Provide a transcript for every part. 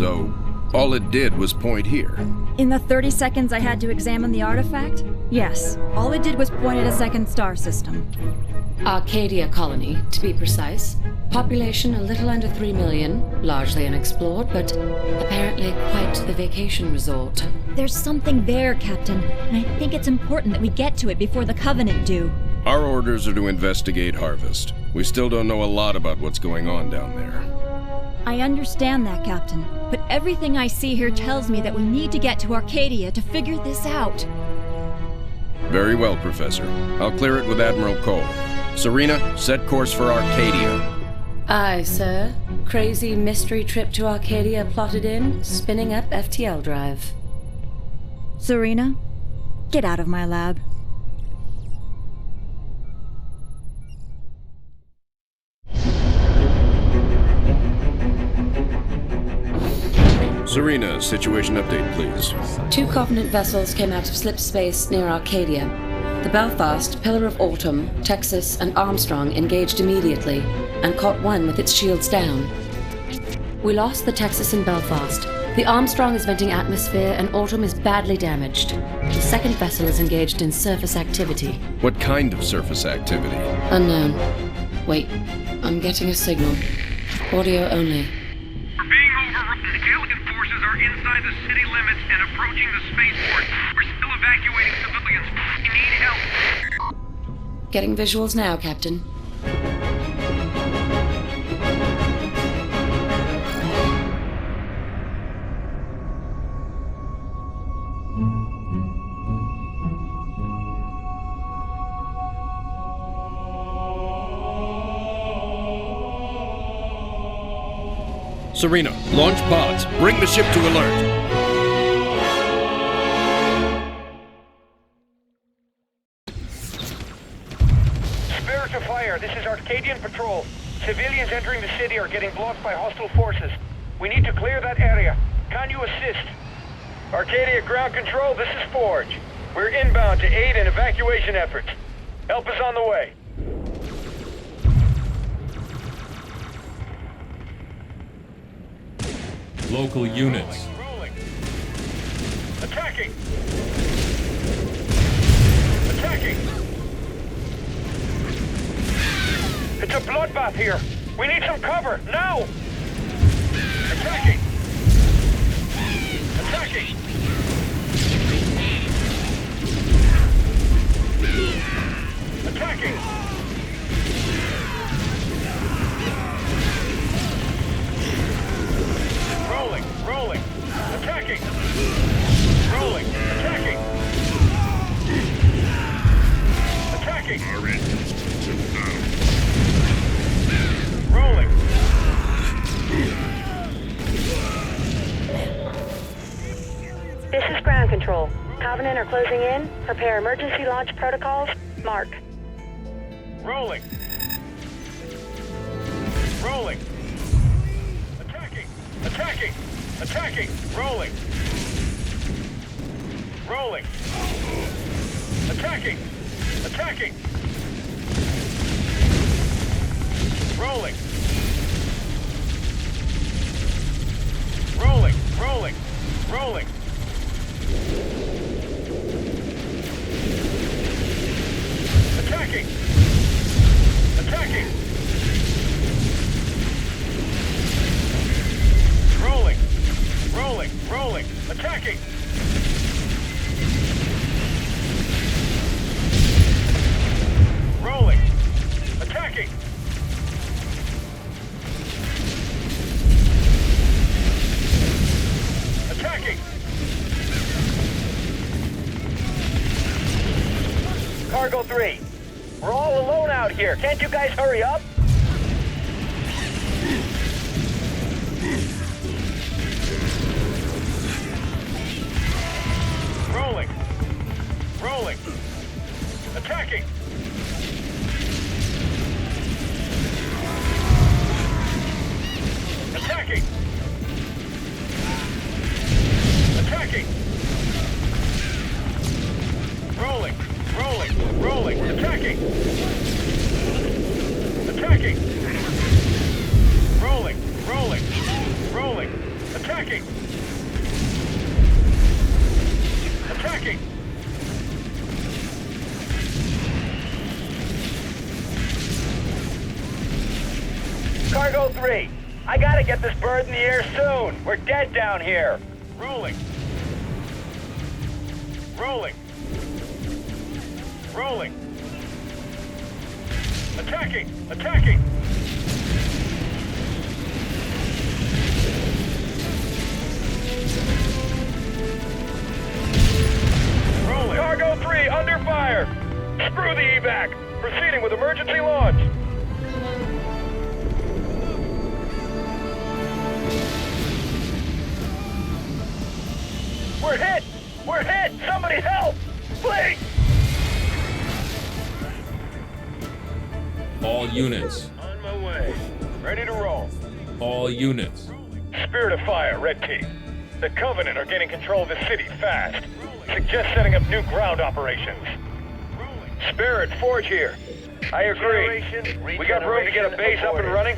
So, all it did was point here. In the 30 seconds I had to examine the artifact, yes, all it did was point at a second star system. Arcadia colony, to be precise. Population a little under 3 million, largely unexplored, but apparently quite the vacation resort. There's something there, Captain, and I think it's important that we get to it before the Covenant do. Our orders are to investigate Harvest. We still don't know a lot about what's going on down there. I understand that, Captain, but everything I see here tells me that we need to get to Arcadia to figure this out. Very well, Professor. I'll clear it with Admiral Cole. Serena, set course for Arcadia. Aye, sir. Crazy mystery trip to Arcadia plotted in, spinning up FTL drive. Serena, get out of my lab. Serena, situation update, please. 2 Covenant vessels came out of slip space near Arcadia. The Belfast, Pillar of Autumn, Texas, and Armstrong engaged immediately and caught one with its shields down. We lost the Texas and Belfast. The Armstrong is venting atmosphere and Autumn is badly damaged. The second vessel is engaged in surface activity. What kind of surface activity? Unknown. Wait, I'm getting a signal. Audio only. We're being overrun. Alien forces are inside the city limits and approaching the spaceport. We're still evacuating civilians. We need help. Getting visuals now, Captain. Serena, launch pods. Bring the ship to alert. Spare to fire. This is Arcadian Patrol. Civilians entering the city are getting blocked by hostile forces. We need to clear that area. Can you assist? Arcadia Ground Control, this is Forge. We're inbound to aid in evacuation efforts. Help is on the way. Local units. Rolling. Attacking. Attacking. It's a bloodbath here. We need some cover, now! Attacking. Attacking. Attacking. Rolling, rolling, attacking. Rolling, attacking. Attacking. Rolling. This is ground control. Covenant are closing in. Prepare emergency launch protocols. Mark. Rolling. Rolling. Attacking. Attacking. Attacking. Rolling. Rolling. Attacking. Attacking. Rolling. Rolling. Rolling. Rolling. Attacking. Attacking. Rolling. Rolling. Rolling. Attacking. Rolling. Attacking. Attacking. Cargo 3. We're all alone out here. Can't you guys hurry up? Rolling. Rolling. Attacking. Attacking. Attacking. Rolling. Rolling. Rolling. Attacking. Attacking. Attacking! Attacking! Cargo 3, I gotta get this bird in the air soon. We're dead down here. Rolling. Rolling. Rolling. Attacking! Attacking! Rolling. Cargo 3, under fire! Screw the evac! Proceeding with emergency launch! We're hit! We're hit! Somebody help! Please! All units. On my way. Ready to roll. All units. Spirit of Fire, Red Team. The Covenant are gaining control of the city fast. Suggest setting up new ground operations. Spirit, Forge here. I agree. We got room to get a base up and running?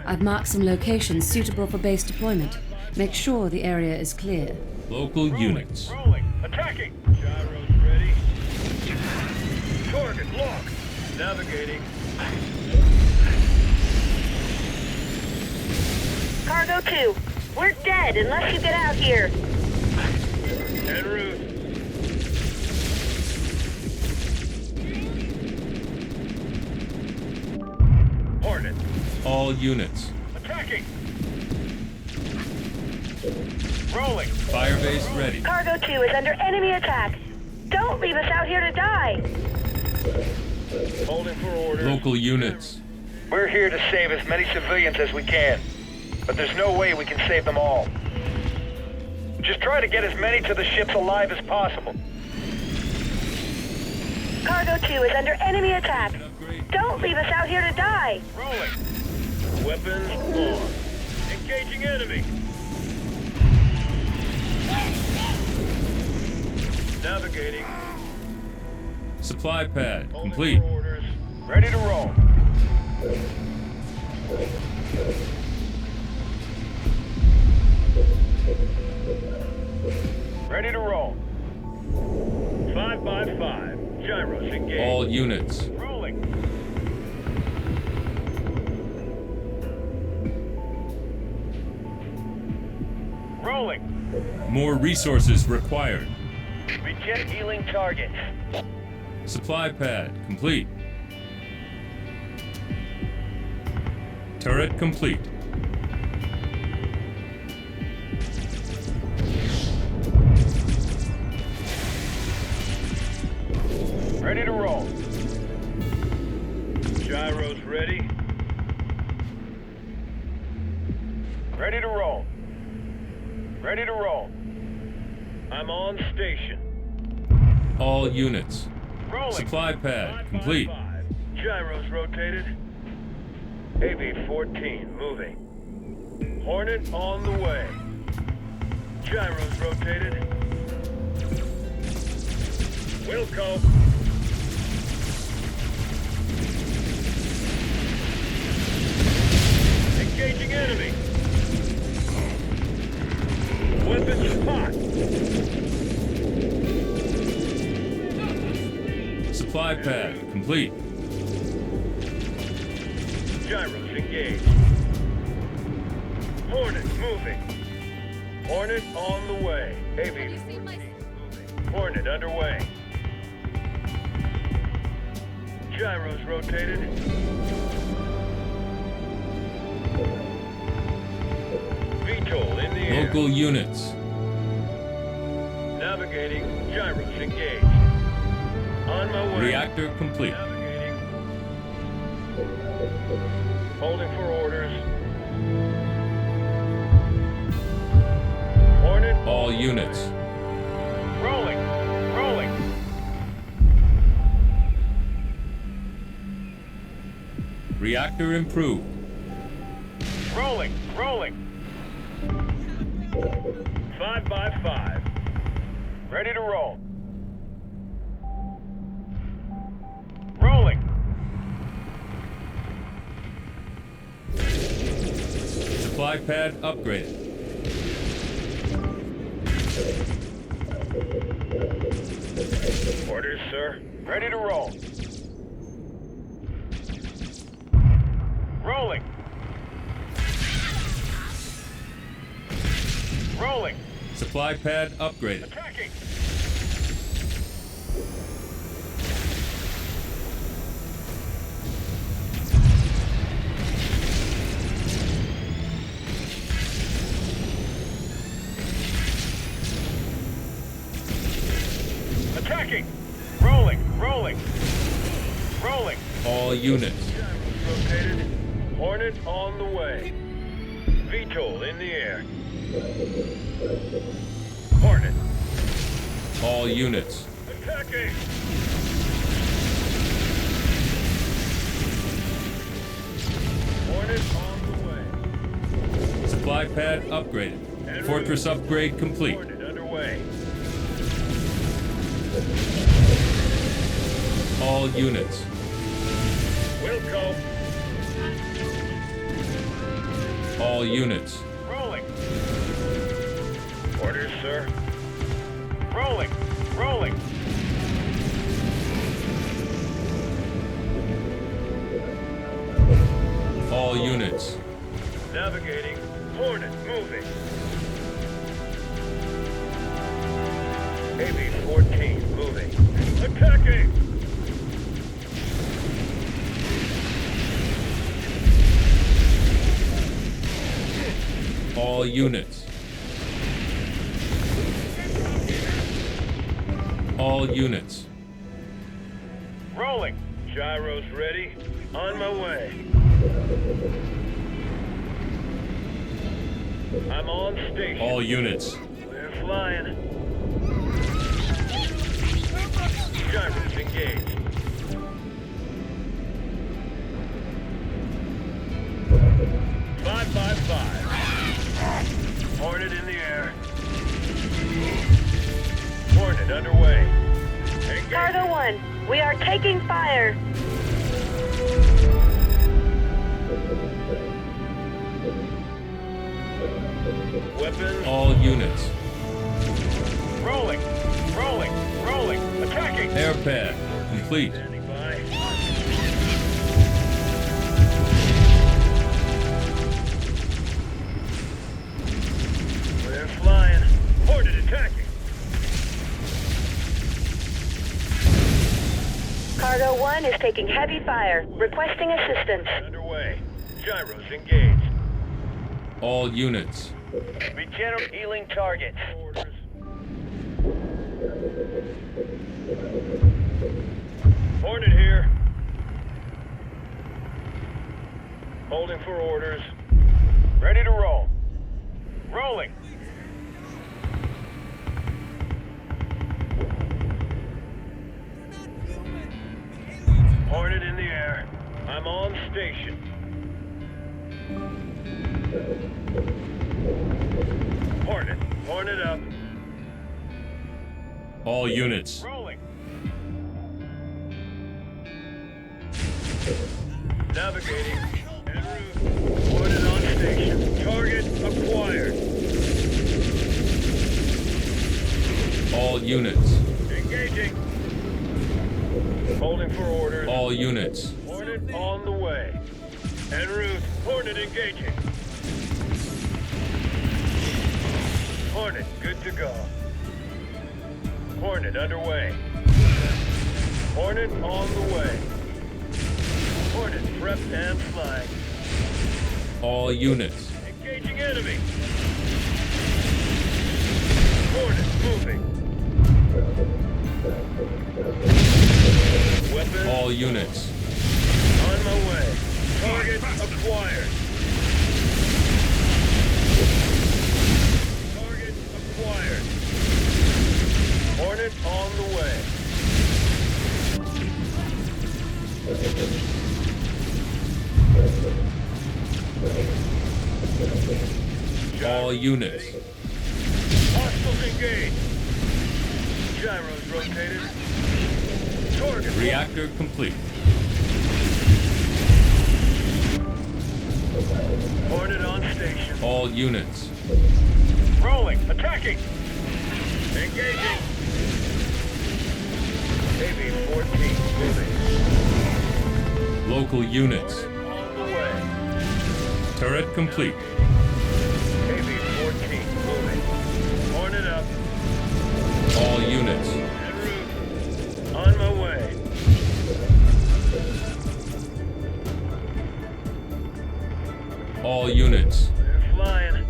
I've marked some locations suitable for base deployment. Make sure the area is clear. Local units. Rolling. Attacking. Gyros ready. Target locked. Navigating. Cargo 2, we're dead unless you get out here. En route. Hornet. All units. Attacking. Rolling. Firebase ready. Cargo 2 is under enemy attack. Don't leave us out here to die. Holding for orders. Local units. We're here to save as many civilians as we can, but there's no way we can save them all. Just try to get as many to the ships alive as possible. Cargo 2 is under enemy attack. Don't leave us out here to die. Rolling. Weapons on. Engaging enemy. Navigating. Supply pad Holding complete. for orders. Ready to roll. Ready to roll. 5x5. Gyros engaged. All units. Rolling. Rolling. More resources required. Reject healing targets. Supply pad complete. Turret complete. Ready to roll. Gyros ready. Ready to roll. Ready to roll. I'm on station. All units. Rolling. Supply pad complete. 5x5. Gyros rotated. AV-14 moving. Hornet on the way. Gyros rotated. Wilco. Engaging enemy. Weapons hot. Supply pad complete. Gyros engaged. Hornet moving. Hornet on the way. AV-14 moving. Hornet underway. Gyros rotated. VTOL in the air. Local units. Navigating. Gyros engaged. On my way. Reactor complete. Navigating. Holding for orders. Hornet. All units. Rolling. Rolling. Reactor improved. Rolling. Rolling. 5x5. Ready to roll. Rolling. Supply pad upgraded. Orders, sir. Ready to roll. Rolling. Rolling. Supply pad upgraded. Attacking. Attacking. Rolling. Rolling. Rolling. All units. Rotated. Hornet on the way. VTOL in the air. Hornet. All units. Attacking. Hornet on the way. Supply pad upgraded. Fortress upgrade complete. Hornet underway. All units. Wilco. All units. Rolling. Orders, sir. Rolling. Rolling. All units. Navigating. Hornet moving. AB-14 moving. Attacking! All units. All units. Rolling. Gyros ready. On my way. I'm on station. All units. We're flying. Gyros engaged. Five. Hornet in the air. Hornet underway. Engage. Cargo 1, we are taking fire. Weapons. All units. Rolling. Attacking. Air pad complete. Standing by. We're flying. Hornet attacking. Cargo 1 is taking heavy fire. Requesting assistance. Underway. Gyros engaged. All units. Regenerate healing targets. Orders. Hornet here. Holding for orders. Ready to roll. Rolling. Hornet in the air. I'm on station. Hornet up. All units. Rolling. Navigating. En route. Hornet on station. Target acquired. All units. Engaging. Holding for orders. All units. Hornet on the way. En route. Hornet engaging. Hornet good to go. Hornet underway. Hornet on the way. Hornet prepped and flying. All units. Engaging enemy. Hornet moving. Weapons. All units. On my way. Target acquired. Target acquired. Hornet on the way. All units. Hostiles engaged. Gyros rotated. Target. Reactor complete. Hornet on station. All units. Rolling. Attacking. Engaging. AV-14 moving. Local units. On the way. Turret complete. AV-14 moving. Horn it up. All units. En route. On my way. All units. They're flying.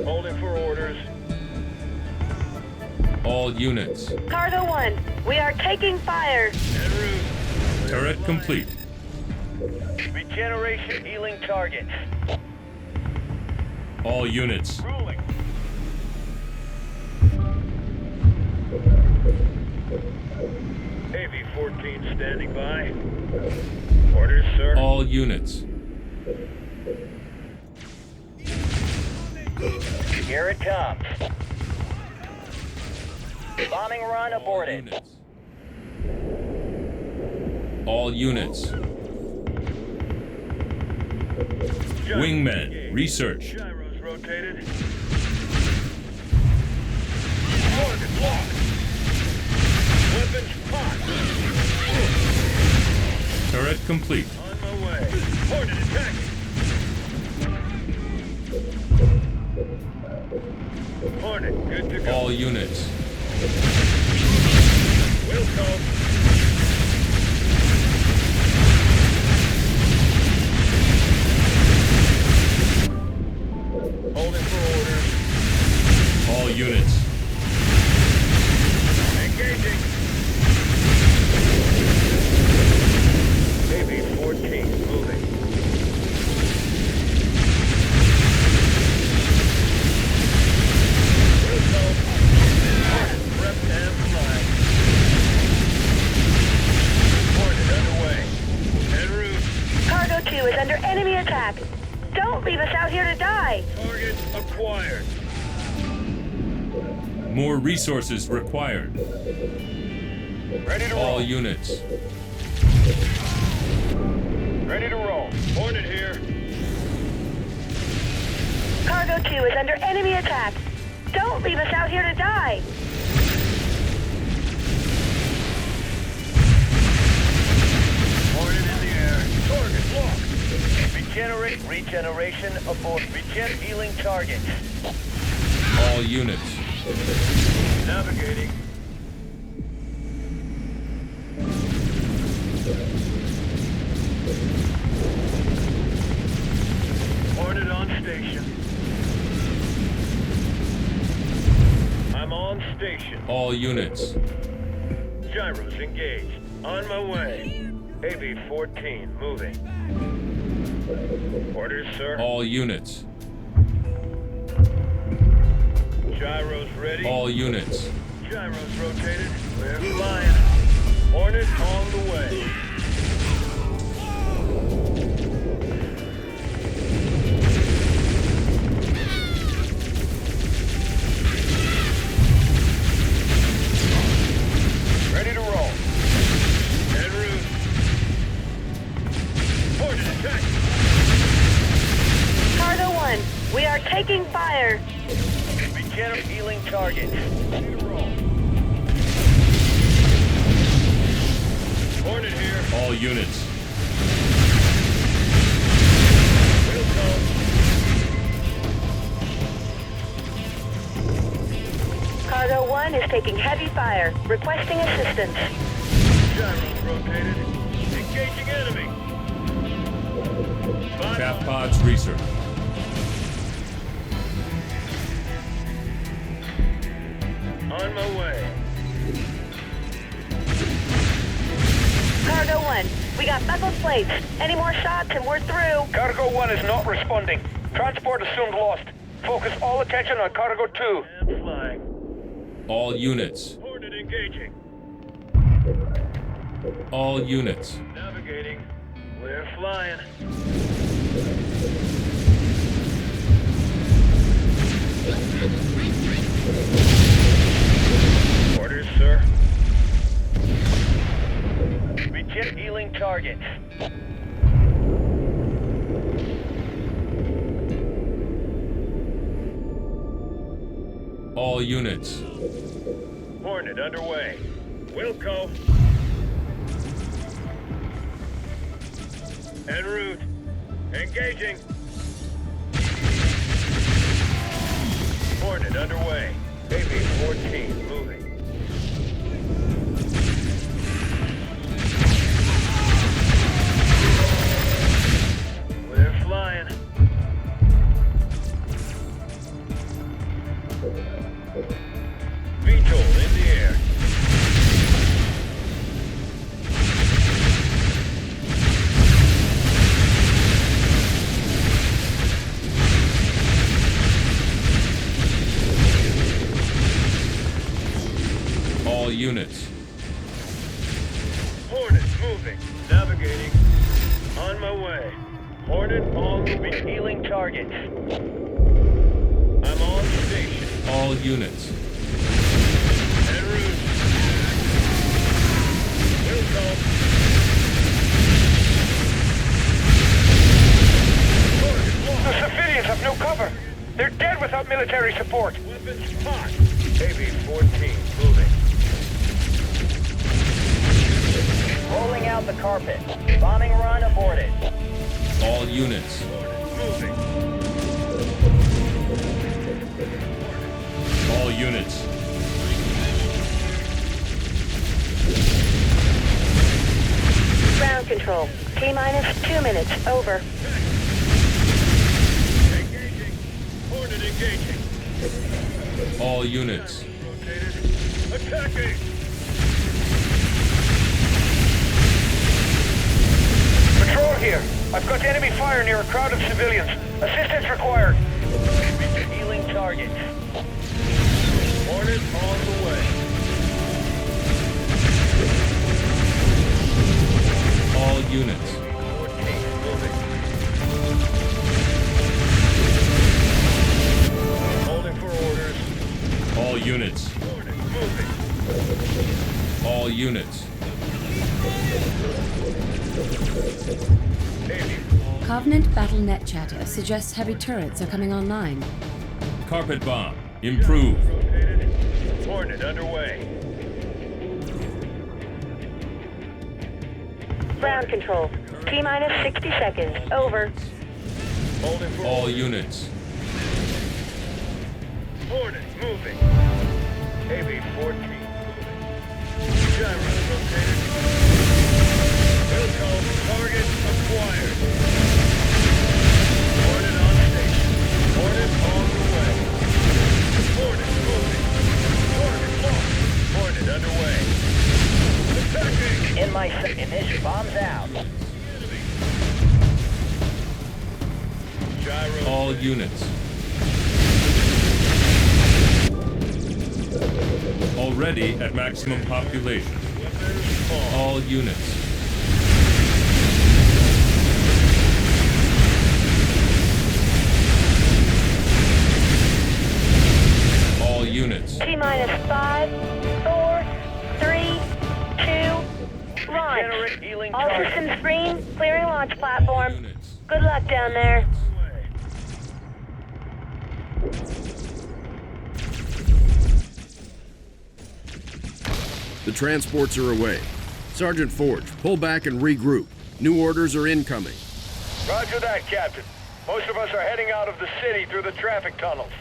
Holding for orders. All units. Cargo 1, we are taking fire. En route. Turret complete. Regeneration healing targets. All units. Ruling. AV-14 standing by. Orders, sir. All units. Here it comes. Bombing run All aborted. units. All units. Wingmen, research. Gyros rotated. Target locked. Weapons hot. Turret complete. On my way. Hornet attacking. Hornet, good to go. All units. Will come. Holding for orders. All units. Engaging. AV-14 moving. Will come. Hornet prepped and flying. Hornet underway. En route. Cargo 2 is under enemy attack. Don't leave us out here to die. Target acquired. More resources required. Ready to All roll. units. Ready to roll. Hornet here. Cargo 2 is under enemy attack. Don't leave us out here to die. Hornet in the air. Target locked. Regeneration aboard. Regen healing target. All units. Navigating. Hornet on station. I'm on station. All units. Gyros engaged. On my way. AV-14 moving. Orders, sir. All units. Gyros ready. All units. Gyros rotated. We're flying. Hornet on the way. Ready to roll. En route. Hornet attack. Cargo 1, we are taking fire. Regenerate healing target. Ready to roll. Hornet here. All units. Will come. Cargo 1 is taking heavy fire. Requesting assistance. Gyros rotated. Engaging enemy. Cap pods research. On my way. Cargo 1, we got buckled plates. Any more shots and we're through. Cargo 1 is not responding. Transport assumed lost. Focus all attention on Cargo 2. And flying. All units. Hornet engaging. All units. Navigating. We're flying. Orders, sir. Regen healing target. All units. Hornet underway. Wilco. En route. Engaging. Hornet underway. AB-14 moving. We're flying. VTOL in the air. All units. Hornet moving. Navigating. On my way. Hornet all moving. Healing targets. I'm on station. All units. En route. Wilco. The civilians have no cover. They're dead without military support. Weapons hot. AB-14 moving. Rolling out the carpet. Bombing run aborted. All units. Moving. All units. Ground control. T-minus 2 minutes. Over. Engaging. Hornet engaging. All units. Rotated. Attacking. Patrol here. I've got enemy fire near a crowd of civilians. Assistance required. Healing targets. Hornet on the way. All units. 14 moving. Holding for orders. All units. Hornet moving. All units. Covenant Battle Net Chatter suggests heavy turrets are coming online. Carpet bomb. Improve. Rotated. Hornet underway. Ground control. T-minus 60 seconds. Over. Holding for All orders. units. Hornet moving. AB-14 moving. Gyro rotated. Wilco, target acquired. Hornet on station. Hornet on the way. Hornet moving. Target locked. Hornet underway. Attacking. In my initial bombs out. Gyro. All units. Already at maximum population. Weapons on. All units. All units. T-minus 5, 4, 3, 2, launch. Generate healing All target. systems green. Clearing launch platform. Units. Good luck down there. The transports are away. Sergeant Forge, pull back and regroup. New orders are incoming. Roger that, Captain. Most of us are heading out of the city through the traffic tunnels.